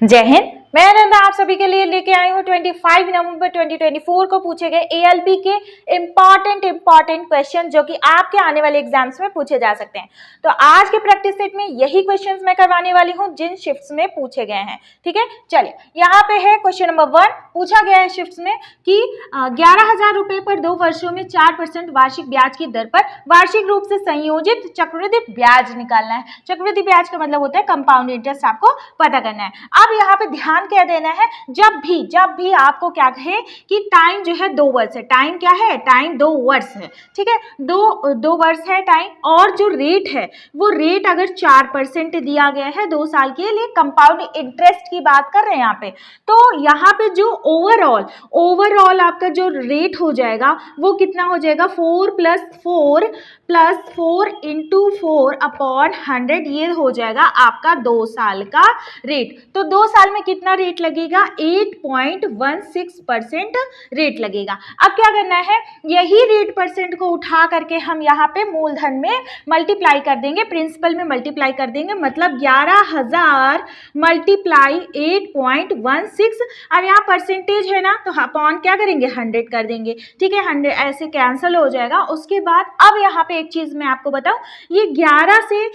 जय हिंद। मैं नंदा आप सभी के लिए लेके आई हूँ 25 नवंबर 2024 को पूछे गए एएलपी के इम्पॉर्टेंट क्वेश्चन जो कि आपके आने वाले एग्जाम्स में पूछे जा सकते हैं। तो आज के प्रैक्टिस सेट में यही क्वेश्चंस मैं करवाने वाली हूँ जिन शिफ्ट्स में पूछे गए हैं। ठीक है, चलिए यहाँ पे है क्वेश्चन नंबर 1। पूछा गया है शिफ्ट्स में कि 11,000 रुपए पर 2 वर्षों में 4% वार्षिक ब्याज की दर पर वार्षिक रूप से संयोजित चक्रवृद्धि ब्याज निकालना है। चक्रवृद्धि ब्याज का मतलब होता है कंपाउंड इंटरेस्ट, आपको पता करना है। अब यहाँ पे ध्यान क्या देना है, जब भी आपको क्या कहे कि टाइम जो है 2 वर्ष है, टाइम क्या है, टाइम 2 वर्ष है। ठीक है, दो वर्ष है टाइम, और जो रेट है वो रेट अगर 4% दिया गया है 2 साल के लिए, कंपाउंड इंटरेस्ट की बात कर रहे हैं यहाँ पे, तो यहाँ पे जो ओवरऑल आपका जो रेट हो जाएगा वो कितना हो जाएगा, 4 + 4 इंटू 4 अपॉन 100, ये हो जाएगा आपका 2 साल का रेट। तो 2 साल में कितना रेट लगेगा, 8.16% रेट लगेगा। अब क्या करना है, यही रेट परसेंट को उठा करके हम यहाँ पे मूलधन में मल्टीप्लाई कर देंगे, प्रिंसिपल में मल्टीप्लाई कर देंगे, मतलब 11,000 मल्टीप्लाई 8.16। अब यहाँ परसेंटेज है ना, तो अपॉन क्या करेंगे, 100 कर देंगे। ठीक है, 100 ऐसे कैंसिल हो जाएगा। उसके बाद अब यहाँ पे एक चीज मैं आपको बताऊं, ये 11 से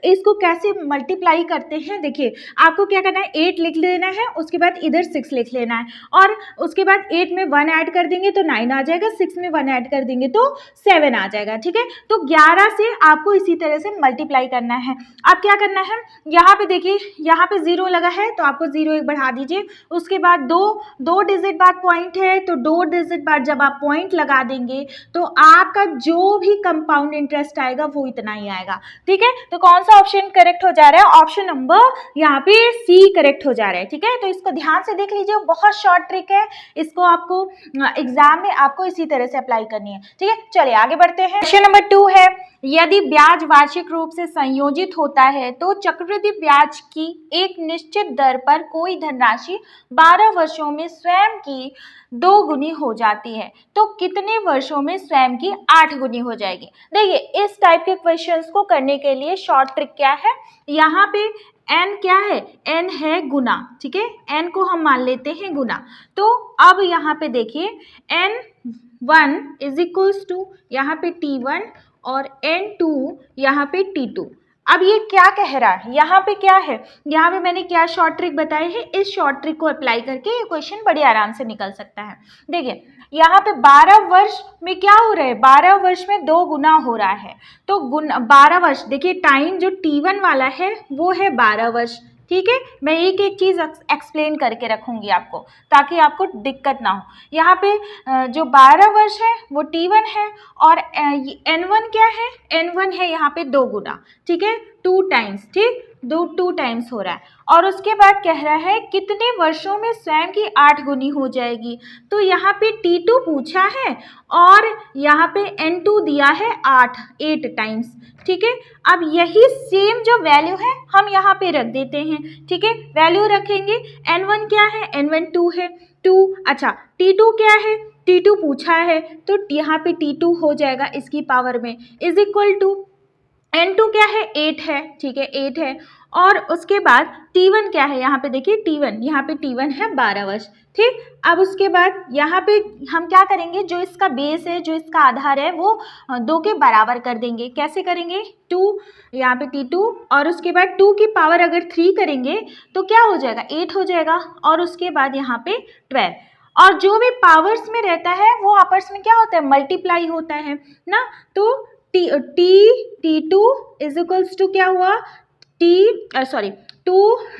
इसको कैसे मल्टीप्लाई करते हैं। देखिए, आपको क्या करना है, 8 लिख लेना है, उसके बाद इधर 6 लिख लेना है, और उसके बाद 8 में 1 ऐड कर देंगे तो 9 आ जाएगा, 6 में 1 ऐड कर देंगे तो 7 आ जाएगा। ठीक है, तो 11 से आपको इसी तरह से मल्टीप्लाई करना है। अब क्या करना है, यहाँ पे देखिए, यहाँ पे 0 लगा है तो आपको 0 एक बढ़ा दीजिए, उसके बाद दो डिजिट बाद पॉइंट है तो 2 डिजिट बाद जब आप पॉइंट लगा देंगे तो आपका जो भी कंपाउंड इंटरेस्ट आएगा वो इतना ही आएगा। ठीक है, तो कौन सा ऑप्शन करेक्ट हो जा रहा है, ऑप्शन नंबर यहाँ पे सी करेक्ट हो जा रहा है। ठीक है, तो इसको ध्यान से देख लीजिए, बहुत शॉर्ट ट्रिक है, इसको आपको एग्जाम में आपको इसी तरह से अप्लाई करनी है। ठीक है, चलिए आगे बढ़ते हैं। क्वेश्चन नंबर 2 है, यदि ब्याज वार्षिक रूप से संयोजित होता है तो चक्रवृद्धि ब्याज की एक निश्चित दर पर कोई धनराशि 12 वर्षों में स्वयं की 2 गुनी हो जाती है, तो कितने वर्षों में स्वयं की 8 गुनी हो जाएगी। देखिए, इस टाइप के क्वेश्चंस को करने के लिए शॉर्ट ट्रिक क्या है, यहाँ पे n क्या है, n है गुना। ठीक है, n को हम मान लेते हैं गुना। तो अब यहाँ पे देखिए, n1 = यहाँ पे t1 और n2 यहाँ पे t2। अब ये क्या कह रहा है, यहाँ पे क्या है, यहाँ पे मैंने क्या शॉर्ट ट्रिक बताए हैं, इस शॉर्ट ट्रिक को अप्लाई करके ये क्वेश्चन बड़े आराम से निकल सकता है। देखिए, यहाँ पे 12 वर्ष में क्या हो रहा है, 12 वर्ष में 2 गुना हो रहा है, तो 12 वर्ष, देखिए टाइम जो t1 वाला है वो है 12 वर्ष। ठीक है, मैं एक एक चीज एक्सप्लेन करके रखूंगी आपको ताकि आपको दिक्कत ना हो। यहाँ पे जो 12 वर्ष है वो t1 है, और n1 क्या है, n1 है यहाँ पे 2 गुना। ठीक है, 2 टाइम्स, ठीक, 2 टाइम्स हो रहा है, और उसके बाद कह रहा है कितने वर्षों में स्वयं की 8 गुनी हो जाएगी। तो यहाँ पे t2 पूछा है और यहाँ पे n2 दिया है 8 टाइम्स। ठीक है, अब यही सेम जो वैल्यू है हम यहाँ पे रख देते हैं। ठीक है, वैल्यू रखेंगे, n1 क्या है, n1 2 है, 2। अच्छा, t2 क्या है, t2 पूछा है, तो यहाँ पे t2 हो जाएगा इसकी पावर में = n2 क्या है, 8 है। ठीक है, 8 है, और उसके बाद t1 क्या है, यहाँ पे देखिए यहाँ पे t1 है 12 वर्ष। ठीक, अब उसके बाद यहाँ पे हम क्या करेंगे, जो इसका बेस है, जो इसका आधार है वो 2 के बराबर कर देंगे। कैसे करेंगे, 2 यहाँ पे t2, और उसके बाद 2 की पावर अगर 3 करेंगे तो क्या हो जाएगा, 8 हो जाएगा, और उसके बाद यहाँ पे 12। और जो भी पावर्स में रहता है वो आपस में क्या होता है, मल्टीप्लाई होता है ना। तो t2 = क्या हुआ,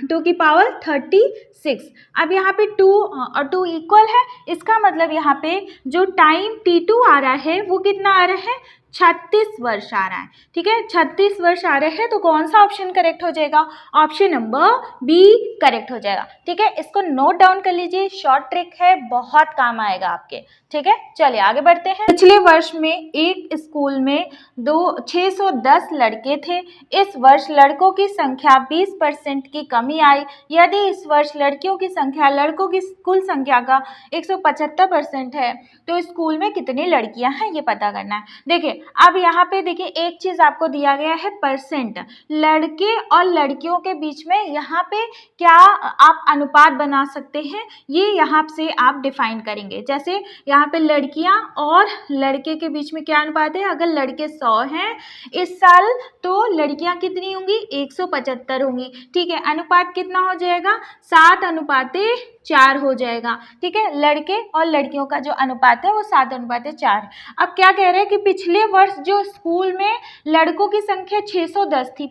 2 की पावर 36। अब यहाँ पे 2 और 2 इक्वल है, इसका मतलब यहाँ पे जो टाइम t2 आ रहा है वो कितना आ रहा है, 36 वर्ष आ रहा है। ठीक है, 36 वर्ष आ रहे हैं, तो कौन सा ऑप्शन करेक्ट हो जाएगा, ऑप्शन नंबर बी करेक्ट हो जाएगा। ठीक है, इसको नोट डाउन कर लीजिए, शॉर्ट ट्रिक है, बहुत काम आएगा आपके। ठीक है, चलिए आगे बढ़ते हैं। पिछले वर्ष में एक स्कूल में 610 लड़के थे, इस वर्ष लड़कों की संख्या 20% की कमी आई। यदि इस वर्ष लड़कियों की संख्या लड़कों की कुल संख्या का 175% है तो स्कूल में कितनी लड़कियां हैं ये पता करना है। देखिए, अब यहाँ पे देखिए एक चीज आपको दिया गया है परसेंट, लड़के और लड़कियों के बीच में यहाँ पे क्या आप अनुपात बना सकते हैं, ये यहाँ से आप डिफाइन करेंगे। जैसे यहाँ पे लड़कियां और लड़के के बीच में क्या अनुपात है, अगर लड़के 100 हैं इस साल तो लड़कियां कितनी होंगी, 175 होंगी। ठीक है, अनुपात कितना हो जाएगा, 7:4 हो जाएगा। ठीक है, लड़के और लड़कियों का जो अनुपात है वो 7:4। अब क्या कह रहे हैं कि पिछले वर्ष जो स्कूल में लड़कों की संख्या 610 थी,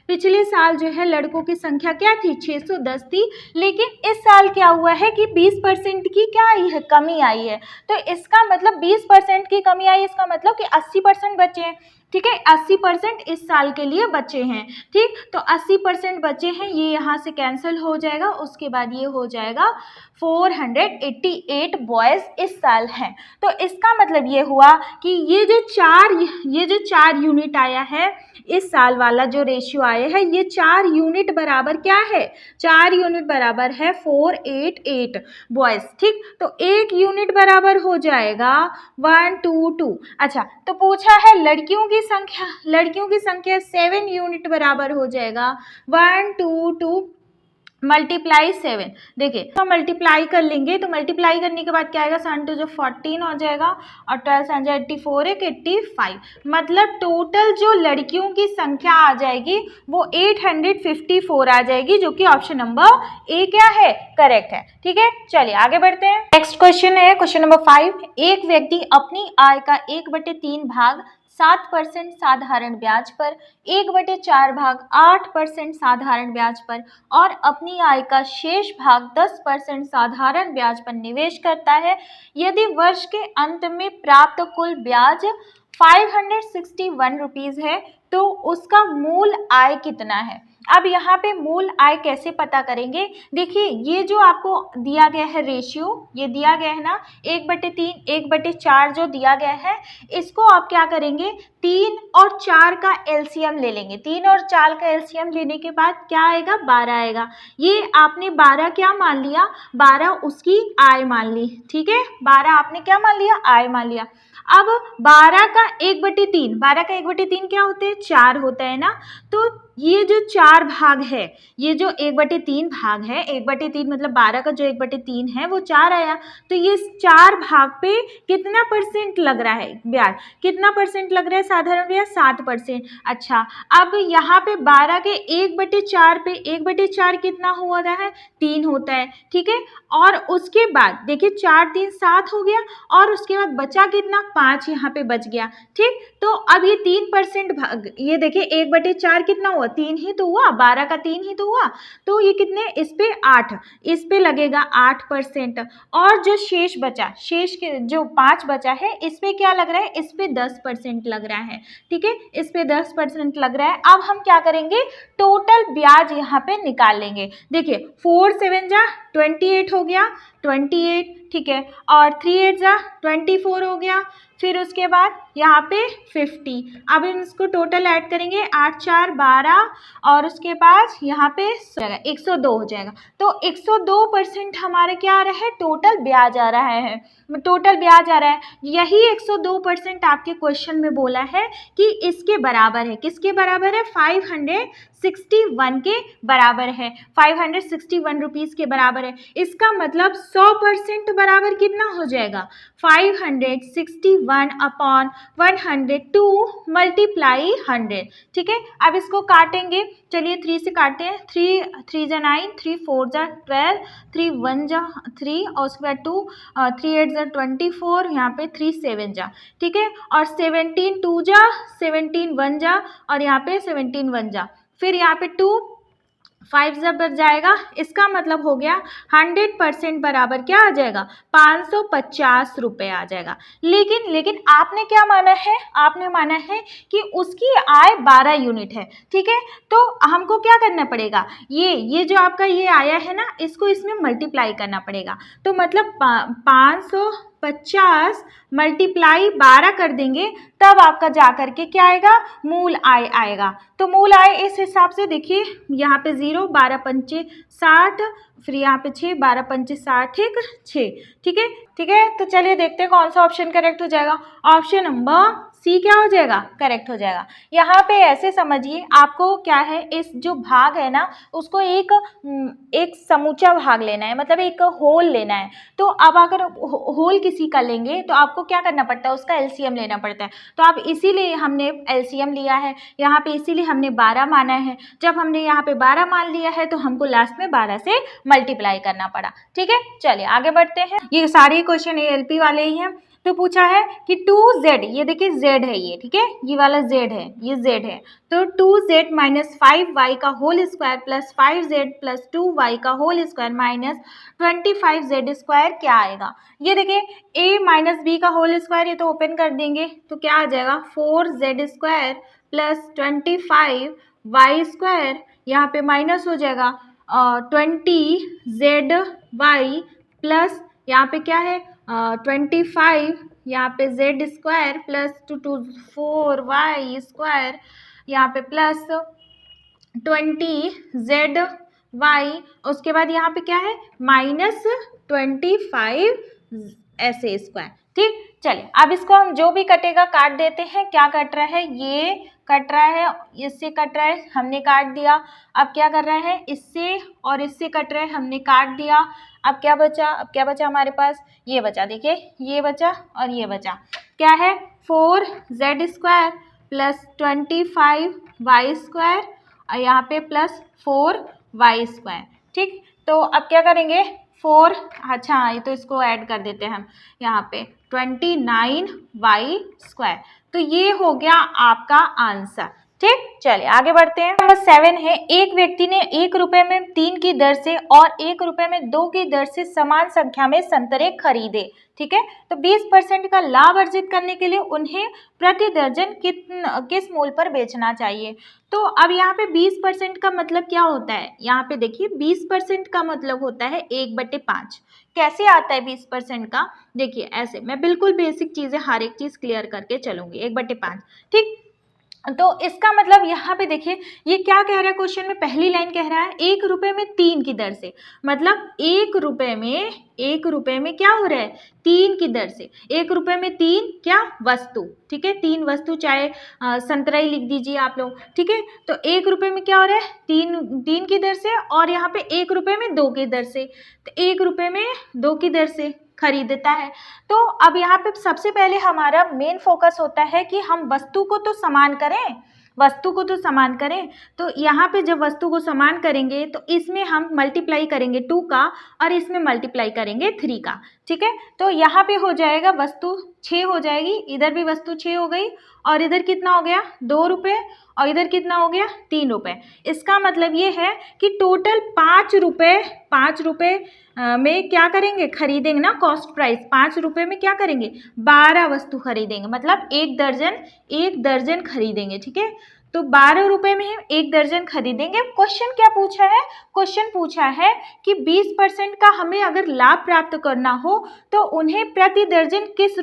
पिछले साल जो है लड़कों की संख्या क्या थी, 610 थी, लेकिन इस साल क्या हुआ है कि 20% की क्या आई है, कमी आई है। तो इसका मतलब 20% की कमी आई, इसका मतलब कि 80% बचे हैं। ठीक है, 80% इस साल के लिए बचे हैं। ठीक, तो 80% बचे हैं, ये यहाँ से कैंसिल हो जाएगा। उसके बाद ये हो जाएगा 488 बॉयज़ इस साल हैं। तो इसका मतलब ये हुआ कि ये जो चार यूनिट आया है, इस साल वाला जो रेशियो आया है, ये 4 यूनिट बराबर क्या है, 4 यूनिट बराबर है 488 बॉयज़। ठीक, तो 1 यूनिट बराबर हो जाएगा 122। अच्छा, तो पूछा है लड़कियों की संख्या 7 यूनिट बराबर हो जाएगा 122 मल्टीप्लाई 7। देखिए तो मल्टीप्लाई कर लेंगे, तो मल्टीप्लाई करने के बाद क्या आएगा, 7 2 जो 14 हो जाएगा और 12 7 जो 84 एक 85। मतलब टोटल जो लड़कियों की संख्या आ जाएगी वो 854 आ जाएगी, जो कि ऑप्शन नंबर ए क्या है, करेक्ट है। ठीक है, चलिए आगे बढ़ते हैं। नेक्स्ट क्वेश्चन है क्वेश्चन नंबर 5। एक व्यक्ति अपनी आय का 1/3 भाग 7% साधारण ब्याज पर, 1/4 भाग 8% साधारण ब्याज पर और अपनी आय का शेष भाग 10% साधारण ब्याज पर निवेश करता है। यदि वर्ष के अंत में प्राप्त कुल ब्याज 561 रुपीज़ है तो उसका मूल आय कितना है। अब यहाँ पे मूल आय कैसे पता करेंगे, देखिए ये जो आपको दिया गया है रेशियो, ये दिया गया है ना 1/3 1/4 जो दिया गया है, इसको आप क्या करेंगे, 3 और 4 का एलसीएम ले लेंगे। 3 और 4 का एलसीएम लेने के बाद क्या आएगा, 12 आएगा। ये आपने 12 क्या मान लिया, 12 उसकी आय मान ली। ठीक है, 12 आपने क्या मान लिया, आय मान लिया। अब 12 का 1/3 क्या होते हैं, 4 होता है ना। तो ये जो 4 भाग है, ये जो 1/3 भाग है, 1/3 मतलब 12 का जो 1/3 है वो 4 आया। तो ये 4 भाग पे कितना परसेंट लग रहा है ब्याज, कितना परसेंट लग रहा है साधारण ब्याज, 7%। अच्छा, अब यहाँ पे 12 के 1/4 पे 1/4 कितना हुआ है, 3 होता है। ठीक है, और उसके बाद देखिए 4 3 7 हो गया और उसके बाद बचा कितना, 5 यहाँ पे बच गया। ठीक, तो अब ये 3% भाग, ये देखिए 1/4 कितना हुआ, 3 ही तो हुआ, 12 का 3 ही तो हुआ। तो ये कितने, इस पे 8, इस पे लगेगा 8%। और जो शेष बचा, शेष के जो 5 बचा है, इस पे क्या लग रहा है, इस पे 10% लग रहा है। ठीक है, इस पे 10% लग रहा है। अब हम क्या करेंगे, टोटल ब्याज यहाँ पे निकाल लेंगे। देखिए 4 7 जा 28 हो गया, 28। ठीक है, और 3 8 जा 24 हो गया, फिर उसके बाद यहाँ पे 50। अब हम इसको टोटल ऐड करेंगे, 8 4 12 और उसके बाद यहाँ पे 102 हो जाएगा। तो 102% हमारे क्या आ रहा है, टोटल ब्याज आ रहा है, टोटल ब्याज आ रहा है। यही 102% आपके क्वेश्चन में बोला है कि इसके बराबर है, किसके बराबर है, 561 के बराबर है, 561 रुपीज़ के बराबर है। इसका मतलब 100% बराबर कितना हो जाएगा, 561/102 मल्टीप्लाई 100। ठीक है, अब इसको काटेंगे, चलिए 3 से काटते हैं। 3 3 जा 9, 3 4 जा 12, 3 1 जा 3 और उसके बाद 2, 3 8 जा 24, यहाँ पे 3 7 जा। ठीक है, और 17 2 जा 17 1 जा और यहाँ पे 17 1 जा, फिर यहाँ पे 2 5 जब बच जाएगा। इसका मतलब हो गया 100% बराबर क्या आ जाएगा, 550 रुपये आ जाएगा। लेकिन आपने क्या माना है, आपने माना है कि उसकी आय 12 यूनिट है। ठीक है, तो हमको क्या करना पड़ेगा, ये जो आपका ये आया है ना, इसको इसमें मल्टीप्लाई करना पड़ेगा। तो मतलब 550 मल्टीप्लाई 12 कर देंगे, तब आपका जा करके क्या आएगा, मूल आय आएगा। तो मूल आए इस हिसाब से, देखिए यहाँ पे 0, 12 पंचे 60, फिर यहाँ पे 6, 12 पंचे 60, 6, ठीक है। ठीक है, तो चलिए देखते हैं कौन सा ऑप्शन करेक्ट हो जाएगा। ऑप्शन नंबर सी क्या हो जाएगा, करेक्ट हो जाएगा। यहाँ पे ऐसे समझिए, आपको क्या है, इस जो भाग है ना उसको एक समूचा भाग लेना है, मतलब एक होल लेना है। तो अब अगर होल किसी का लेंगे तो आपको क्या करना पड़ता है, उसका एलसीएम लेना पड़ता है। तो अब इसीलिए हमने एलसीएम लिया है यहाँ पे, इसीलिए हमने 12 माना है। जब हमने यहाँ पे 12 मान लिया है तो हमको लास्ट में 12 से मल्टीप्लाई करना पड़ा। ठीक है, चलिए आगे बढ़ते हैं। ये सारे क्वेश्चन एएलपी वाले ही हैं। तो पूछा है कि 2z, ये देखिए z है ये, ठीक है, ये वाला z है, ये z है। तो 2z माइनस 5y का whole square plus 5z plus 2y का whole square minus 25z square क्या आएगा। ये देखिए a माइनस बी का होल स्क्वायर, ये तो ओपन कर देंगे तो क्या आ जाएगा 4z square plus 25y square, यहाँ पे माइनस हो जाएगा 20zy प्लस यहाँ पे क्या है 25, यहाँ पे z square plus 4y square, यहाँ पे प्लस 20zy, उसके बाद यहाँ पे क्या है माइनस 25 ऐसे स्क्वायर। ठीक, चलिए अब इसको हम जो भी कटेगा काट देते हैं। क्या कट रहा है, ये कट रहा है, इससे कट रहा है, हमने काट दिया। अब क्या कर रहा है, इससे और इससे कट रहा है, हमने काट दिया। अब क्या बचा, अब क्या बचा हमारे पास, ये बचा, देखिए ये बचा और ये बचा, क्या है 4z square plus 25y square और यहाँ पे प्लस 4y स्क्वायर। ठीक, तो अब क्या करेंगे 4, अच्छा ये तो इसको ऐड कर देते हैं हम, यहाँ पे 29y स्क्वायर। तो ये हो गया आपका आंसर। ठीक, चलिए आगे बढ़ते हैं। नंबर 7 है, एक व्यक्ति ने 1 रुपए में 3 की दर से और 1 रुपए में 2 की दर से समान संख्या में संतरे खरीदे। ठीक है, तो 20% का लाभ अर्जित करने के लिए उन्हें प्रति दर्जन किस मूल्य पर बेचना चाहिए। तो अब यहाँ पे 20% का मतलब क्या होता है, यहाँ पे देखिए 20% का मतलब होता है 1/5। कैसे आता है 20% का, देखिए ऐसे, मैं बिल्कुल बेसिक चीजें हर एक चीज क्लियर करके चलूंगी। 1/5, ठीक, तो इसका मतलब यहाँ पे देखिए ये क्या कह रहा है, क्वेश्चन में पहली लाइन कह रहा है 1 रुपए में 3 की दर से, मतलब 1 रुपए में क्या हो रहा है 3 की दर से। 1 रुपए में 3 क्या वस्तु, ठीक है, 3 वस्तु, चाहे संतरा ही लिख दीजिए आप लोग। ठीक है, तो 1 रुपए में क्या हो रहा है 3 की दर से, और यहाँ पे 1 रुपए में 2 की दर से, तो 1 रुपए में 2 की दर से खरीदता है। तो अब यहाँ पे सबसे पहले हमारा मेन फोकस होता है कि हम वस्तु को तो समान करें, तो यहाँ पे जब वस्तु को समान करेंगे तो इसमें हम मल्टीप्लाई करेंगे 2 का और इसमें मल्टीप्लाई करेंगे 3 का। ठीक है, तो यहाँ पे हो जाएगा वस्तु 6 हो जाएगी, इधर भी वस्तु 6 हो गई, और इधर कितना हो गया 2 रुपये, और इधर कितना हो गया 3 रुपये। इसका मतलब ये है कि टोटल 5 रुपये में क्या करेंगे, खरीदेंगे ना, कॉस्ट प्राइस 5 रुपये में क्या करेंगे 12 वस्तु खरीदेंगे, मतलब 1 दर्जन खरीदेंगे। ठीक है, तो 12 रुपये में हम 1 दर्जन खरीदेंगे। क्वेश्चन क्या पूछा है, क्वेश्चन पूछा है कि 20% का हमें अगर लाभ प्राप्त करना हो तो उन्हें प्रति दर्जन किस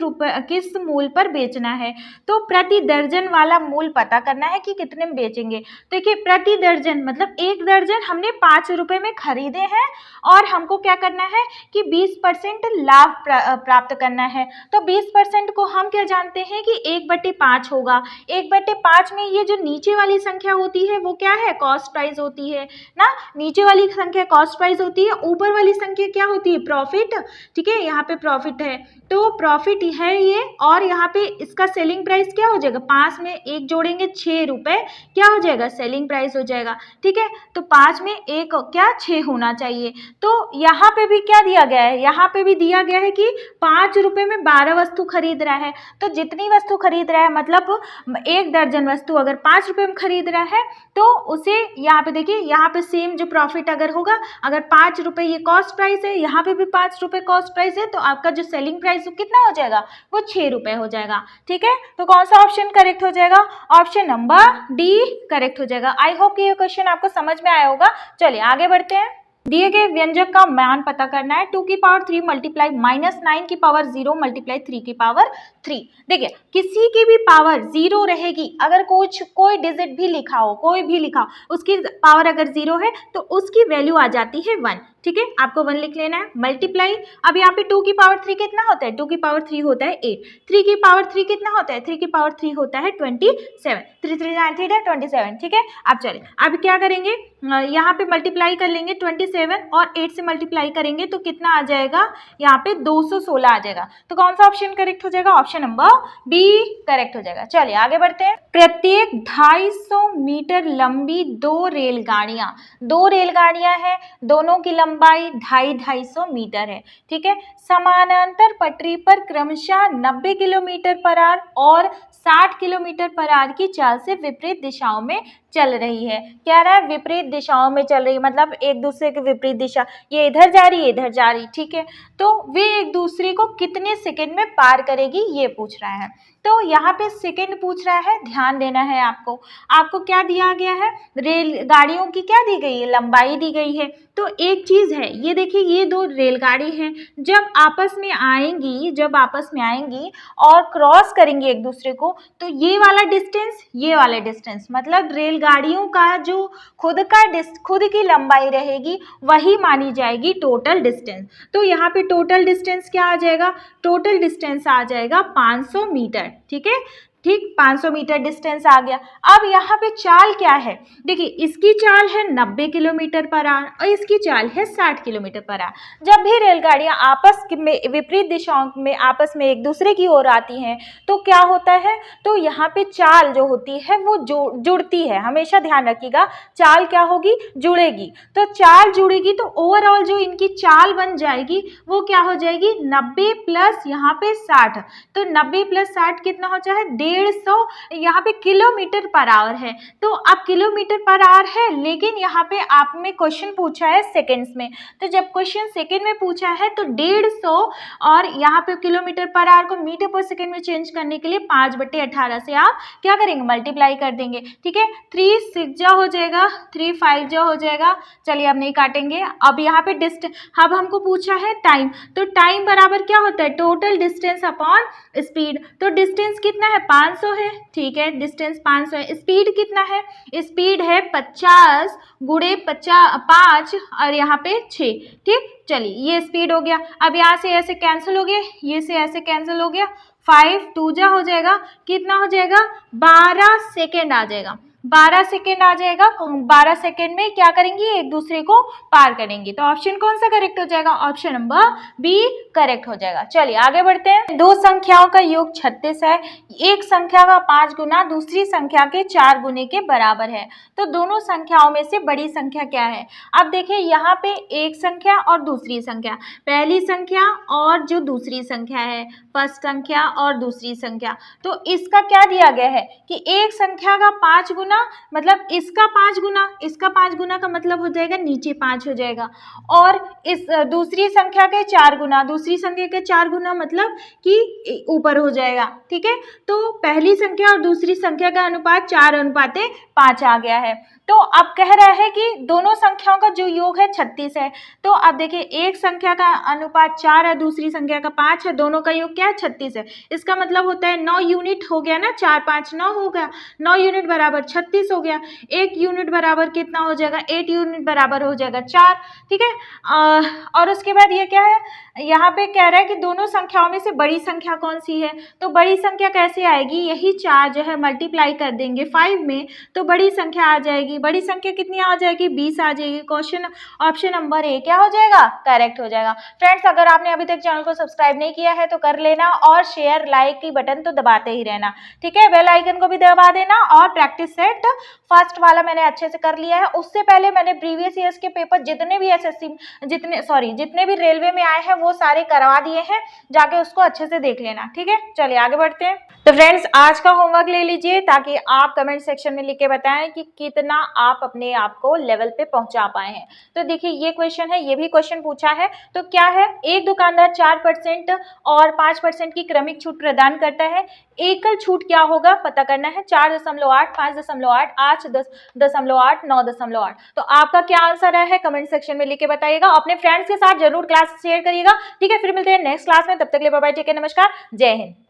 मूल्य पर बेचना है। तो प्रति दर्जन वाला मूल्य पता करना है कि कितने में बेचेंगे। देखिए प्रति दर्जन मतलब 1 दर्जन हमने 5 रुपये में खरीदे हैं और हमको क्या करना है कि 20% लाभ प्राप्त करना है। तो 20% को हम क्या जानते हैं कि 1/5 होगा। 1/5 में ये जो नीचे वाली संख्या होती है वो क्या है, कॉस्ट प्राइस होती है ना, नीचे वाली संख्या कॉस्ट प्राइस होती है, ऊपर वाली संख्या क्या होती है, प्रॉफिट। ठीक है, यहाँ पे प्रॉफिट है तो प्रॉफिट है ये, और यहाँ पे इसका सेलिंग प्राइस क्या हो जाएगा, 5 में 1 जोड़ेंगे 6 रुपये, क्या हो जाएगा सेलिंग प्राइस हो जाएगा। ठीक है, तो 5 में 1 क्या 6 होना चाहिए। तो यहाँ पे भी क्या दिया गया है, यहाँ पे भी दिया गया है कि 5 रुपये में 12 वस्तु खरीद रहा है। तो जितनी वस्तु खरीद रहा है मतलब 1 दर्जन वस्तु अगर 5 रुपये में खरीद रहा है तो उसे यहाँ पे देखिए, यहाँ पे सेम जो प्रॉफिट अगर होगा, अगर 5 रुपये ये कॉस्ट प्राइस है, यहाँ पे भी 5 रुपये कॉस्ट प्राइस है, तो आपका जो सेलिंग प्राइस वो कितना हो जाएगा, वो 6 रुपये हो जाएगा। ठीक है, तो कौन सा ऑप्शन करेक्ट हो जाएगा, ऑप्शन नंबर डी करेक्ट हो जाएगा। आई होप कि ये क्वेश्चन आपको समझ में आया होगा। चलिए आगे बढ़ते हैं। दिए गए व्यंजक का मान पता करना है। 2 की पावर 3 मल्टीप्लाई -9 की पावर 0 मल्टीप्लाई 3 की पावर 3। देखिए किसी की भी पावर 0 रहेगी, अगर कोई डिजिट भी लिखा हो, कोई भी लिखा हो, उसकी पावर अगर 0 है तो उसकी वैल्यू आ जाती है 1। ठीक है, आपको 1 लिख लेना है। मल्टीप्लाई, अब यहाँ पे 2 की पावर 3 कितना होता है? 2 की पावर 3 होता है 8। 3 की पावर 3 कितना होता है? 3 की पावर 3 होता है 27। 3 3 9 3 27। ठीक है, अब चलिए अब क्या करेंगे, यहाँ पे मल्टीप्लाई कर लेंगे 27 और 8 से मल्टीप्लाई करेंगे तो कितना आ जाएगा? यहाँ पे 216 आ जाएगा। तो कौन सा ऑप्शन करेक्ट हो जाएगा? ऑप्शन नंबर बी करेक्ट हो जाएगा। चलिए आगे बढ़ते हैं। प्रत्येक 250 मीटर लंबी दो रेलगाड़ियां हैं, दोनों की लंबाई 250 मीटर है। ठीक है, समानांतर पटरी पर क्रमशः 90 किलोमीटर पर आवर और 60 किलोमीटर पर आवर की चाल से विपरीत दिशाओं में चल रही है। क्या रहा है? विपरीत दिशाओं में चल रही है, मतलब एक दूसरे के विपरीत दिशा, ये इधर जा रही है, इधर जा रही। ठीक है, तो वे एक दूसरे को कितने सेकंड में पार करेगी ये पूछ रहा है। तो यहाँ पे सेकंड पूछ रहा है, ध्यान देना है आपको। आपको क्या दिया गया है? रेलगाड़ियों की क्या दी गई है? लंबाई दी गई है। तो एक चीज है, ये देखिए ये दो रेलगाड़ी हैं, जब आपस में आएंगी और क्रॉस करेंगे एक दूसरे को, तो ये वाला डिस्टेंस मतलब रेलगाड़ियों का जो खुद की लंबाई रहेगी वही मानी जाएगी टोटल डिस्टेंस। तो यहाँ पे टोटल डिस्टेंस क्या आ जाएगा? टोटल डिस्टेंस आ जाएगा 500 मीटर। ठीक है, ठीक 500 मीटर डिस्टेंस आ गया। अब यहाँ पे चाल क्या है? देखिए इसकी चाल है 90 किलोमीटर पर आवर और इसकी चाल है 60 किलोमीटर पर आवर। जब भी रेलगाड़ियाँ आपस में विपरीत दिशाओं में आपस में एक दूसरे की ओर आती हैं तो क्या होता है? तो यहाँ पे चाल जो होती है वो जुड़ती है। हमेशा ध्यान रखिएगा, चाल क्या होगी? जुड़ेगी। तो चाल जुड़ेगी तो ओवरऑल जो इनकी चाल बन जाएगी वो क्या हो जाएगी? 90 प्लस यहाँ पे 60। तो 90 प्लस 60 कितना हो जाए? 150। यहाँ पे किलोमीटर पर आवर है, तो अब किलोमीटर पर आवर है, लेकिन यहाँ पे आप में क्वेश्चन पूछा है सेकंड्स में। तो जब क्वेश्चन सेकंड में पूछा है तो 150 और यहाँ पे किलोमीटर पर आवर को मीटर पर सेकंड में चेंज करने के लिए 5/18 से आप क्या करेंगे? मल्टीप्लाई कर देंगे। ठीक है, 3 6 जा हो जाएगा, 3 5 जा हो जाएगा। चलिए अब नहीं काटेंगे। अब यहाँ पे अब हमको पूछा है टाइम, तो टाइम बराबर क्या होता है? Total distance upon speed. तो डिस्टेंस कितना है? 500 है। ठीक है, डिस्टेंस 500 है। स्पीड कितना है? स्पीड है 50 गुणे 5 और यहाँ पे 6। ठीक, चलिए ये स्पीड हो गया। अब यहाँ से ऐसे कैंसिल हो गया, ये से ऐसे कैंसिल हो गया। 5 2 जा हो जाएगा, कितना हो जाएगा? 12 सेकेंड आ जाएगा। 12 सेकेंड आ जाएगा। 12 सेकेंड में क्या करेंगी? एक दूसरे को पार करेंगी। तो ऑप्शन कौन सा करेक्ट हो जाएगा? ऑप्शन नंबर बी करेक्ट हो जाएगा। चलिए आगे बढ़ते हैं। दो संख्याओं का योग 36 है, एक संख्या का 5 गुना दूसरी संख्या के 4 गुने के बराबर है। तो दोनों संख्याओं में से बड़ी संख्या क्या है? अब देखिए यहाँ पे एक संख्या और दूसरी संख्या, पहली संख्या और जो दूसरी संख्या है, फर्स्ट संख्या और दूसरी संख्या। तो इसका क्या दिया गया है कि एक संख्या का 5 गुना, मतलब इसका 5 गुना का मतलब हो जाएगा नीचे 5 हो जाएगा, और इस दूसरी संख्या के 4 गुना, दूसरी संख्या के 4 गुना मतलब कि ऊपर हो जाएगा। ठीक है, तो पहली संख्या और दूसरी संख्या का अनुपात 4:5 आ गया है। तो अब कह रहा है कि दोनों संख्याओं का जो योग है 36 है। तो अब देखिए एक संख्या का अनुपात 4 है, दूसरी संख्या का 5 है, दोनों का योग क्या है? 36 है। इसका मतलब होता है 9 यूनिट हो गया ना, 4 5 9 हो गया, 9 यूनिट बराबर 36 हो गया। 1 यूनिट बराबर कितना हो जाएगा? 8 यूनिट बराबर हो जाएगा 4। ठीक है, और उसके बाद ये क्या है? यहाँ पे कह रहा है कि दोनों संख्याओं में से बड़ी संख्या कौन सी है? तो बड़ी संख्या कैसे आएगी? यही 4 जो है मल्टीप्लाई कर देंगे 5 में तो बड़ी संख्या आ जाएगी। बड़ी संख्या कितनी आ जाएगी? 20 आ जाएगी। क्वेश्चन ऑप्शन नंबर ए क्या हो जाएगा? करेक्ट हो जाएगा। फ्रेंड्स अगर आपने अभी तक चैनल को सब्सक्राइब नहीं किया है तो कर लेना, और शेयर लाइक की बटन तो दबाते ही रहना। ठीक है, बेल आइकन को भी दबा देना। और प्रैक्टिस सेट फर्स्ट वाला मैंने अच्छे से कर लिया है। उससे पहले मैंने प्रीवियस ईयर्स के पेपर जितने भी जितने भी रेलवे में आए हैं वो सारे करवा दिए हैं, जाके उसको अच्छे से देख लेना। ठीक है, चलिए आगे बढ़ते हैं। तो फ्रेंड्स आज का होमवर्क ले लीजिए ताकि आप कमेंट सेक्शन में लिख के बताएं कि कितना आप अपने आप को लेवल पे पहुंचा पाए हैं। तो देखिए ये क्वेश्चन है, ये भी क्वेश्चन पूछा है। तो क्या है, एक दुकानदार 4% और 5% की क्रमिक छूट प्रदान करता है। एकल छूट क्या होगा पता करना है। 4.8, 5.8, 8.8, 9.8। तो आपका क्या आंसर है कमेंट सेक्शन में लिख के बताइएगा। अपने फ्रेंड्स के साथ जरूर क्लास शेयर करिएगा। ठीक है, फिर मिलते हैं नेक्स्ट क्लास में। तब तक के लिए बाय बाय, टेक केयर, नमस्कार, जय हिंद।